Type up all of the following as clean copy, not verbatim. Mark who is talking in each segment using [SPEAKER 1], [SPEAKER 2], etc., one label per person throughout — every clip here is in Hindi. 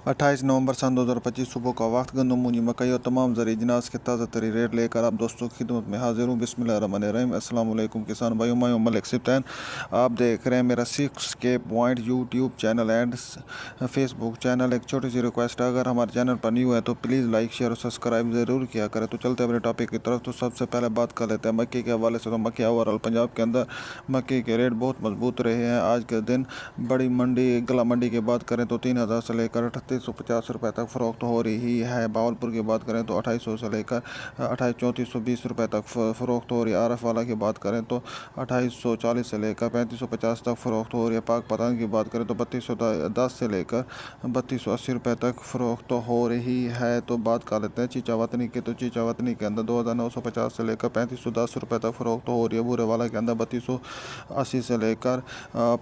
[SPEAKER 1] 28 नवंबर सन 2025 सुबह का वक्त गंदम, मूंजी, मकई और तमाम ज़रूरी जिनास के ताज़ा तरी रेट लेकर आप दोस्तों की खिदमत में हाजिर हूँ। बिस्मिल्लाहिर्रहमानिर्रहीम। अस्सलाम वालेकुम किसान भाइयों, मैं मलिक सिप्तान। आप देख रहे हैं मेरा 6K point YouTube channel and Facebook channel. एक छोटी सी रिक्वेस्ट है, अगर हमारे चैनल पर न्यू है तो प्लीज़ लाइक, शेयर और सब्सक्राइब ज़रूर किया करें। तो चलते हैं अपने टॉपिक की तरफ। तो सबसे पहले बात कर लेते हैं मक्के के हवाले से। तो मक्के ओवरऑल पंजाब के अंदर मक्के के रेट बहुत मजबूत रहे हैं। आज के दिन बड़ी मंडी गला मंडी की बात करें तो 3000 से लेकर 3850 रुपये तक फ़रोख्त हो रही है। बावलपुर की बात करें तो 2800 से लेकर 3420 रुपये तक फ़रोख्त हो रही है। आरफ वाला की बात करें तो 2840 से लेकर 3550 तक फ़रोख्त हो रही है। पाक पठान की बात करें तो 3210 से लेकर 3280 रुपये तक फ़रोख्त हो रही है। तो बात कर लेते हैं चीचा वतनी की। तो चीचा वतनी के अंदर 2950 से लेकर 3510 रुपये तक फ़रोख्त हो रही है। भूरे वाला के अंदर 3280 से लेकर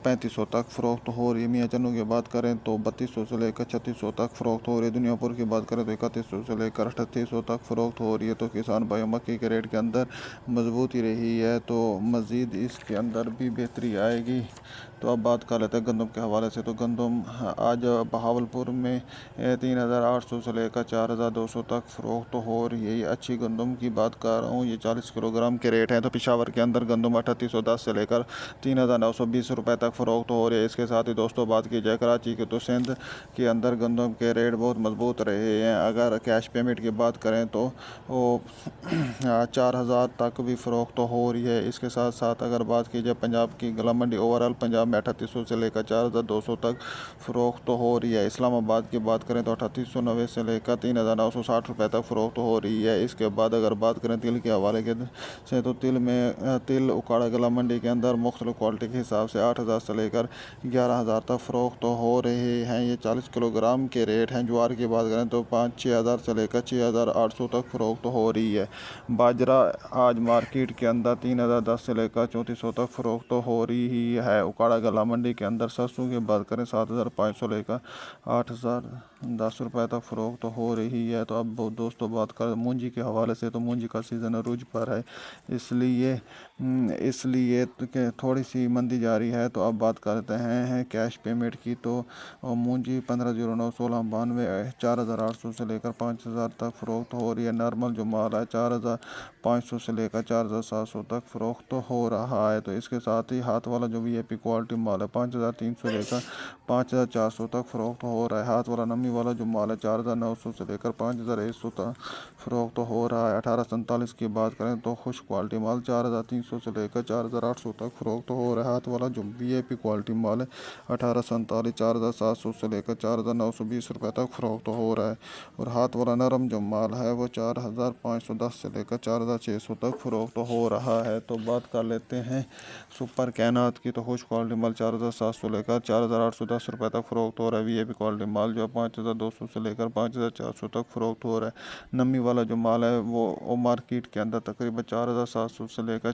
[SPEAKER 1] 3500 तक फ़रोख्त हो रही है। मियाँ चन्नू की बात करें तो 3200 से लेकर 3600 तक फ़रोख्त हो रही है। दुनियापुर की बात करें तो 3100 से लेकर 3800 तक फ़रोख्त हो रही है। तो किसान भाइयों, मक्की के रेट के अंदर मजबूती रही है तो मज़ीद इसके अंदर भी बेहतरी आएगी। तो अब बात कर लेते हैं गंदम के हवाले से। तो गंदम आज बहावलपुर में 3800 से लेकर 4200 तक फ़रोख्त हो रही है। ये अच्छी गंदम की बात कर रहा हूँ, ये 40 किलोग्राम के रेट हैं। तो पेशावर के अंदर गंदम 3810 से लेकर 3920 रुपये तक फ़रोख्त हो रही है। इसके साथ ही दोस्तों बात की जाए कराची की, तो सिंध के अंदर गंदम के रेट बहुत मजबूत रहे हैं। अगर कैश पेमेंट की बात करें तो वो 4000 तक भी फ़रोख्त हो रही है। इसके साथ साथ अगर बात की जाए पंजाब की गला मंडी, ओवरऑल पंजाब में 3800 से लेकर 4200 तक फ़रोख्त हो रही है। इस्लामाबाद की बात करें तो 3890 से लेकर 3960 रुपये तक फ़रोख्त हो रही है। इसके बाद अगर बात करें तिल के हवाले के से, तो तिल उकाड़ा गला मंडी के अंदर मुख्तलिफ क्वालिटी के हिसाब से 8000 से लेकर 11000 तक फ़रोख्त हो रहे हैं। ये 40 किलोग्राम के रेट हैं। ज्वार की बात करें तो 5-6 हज़ार से लेकर 6800 तक फ़रोख्त हो रही है। बाजरा आज मार्केट के अंदर 3010 से लेकर 3400 तक फ़रोख्त हो रही है। उकाड़ा गला मंडी के अंदर सरसों की बात करें 7500 लेकर 8010 रुपये तक फ़रोख्त हो रही है। तो अब दोस्तों बात करें मूंजी के हवाले से। तो मूंजी का सीज़न अरूज पर है, इसलिए थोड़ी सी मंदी जारी है। तो अब बात करते हैं कैश पेमेंट की। तो मूंजी 1509-1692 4800 से लेकर 5000 तक फ़रोख्त हो रही है। नॉर्मल जो माल है 4500 से लेकर 4700 तक फ़रोख्त हो रहा है। तो इसके साथ ही हाथ वाला जो VIP क्वालिटी माल है 5300 लेकर 5400 तक फ़रोख्त हो रहा है। हाथ वाला नमी वाला जो माल है 4900 से लेकर 5100 तक फ़रोख्त हो रहा है। 1847 की बात करें तो खुश क्वालिटी माल 4300 से लेकर 4800 तक फ़रोख्त हो रहा है। हाथ वाला जो VIP क्वालिटी माल है 1847 4700 से लेकर 4920 रुपये तक फ़रोख्त हो रहा है। और हाथ वाला नरम जो माल है वो 4510 से लेकर 4600 तक फ़रोख्त हो रहा है। तो बात कर लेते हैं सुपर कैनात की। तो खुश क्वालिटी माल 4700 लेकर 4810 रुपये तक फ़रोख्त हो रहा है। VIP क्वालिटी माल जो है 5200 से लेकर 5400 तक फ़रोख्त हो रहा है। नमी वाला जो माल है वो मार्केट के अंदर तकरीबन 4700 से लेकर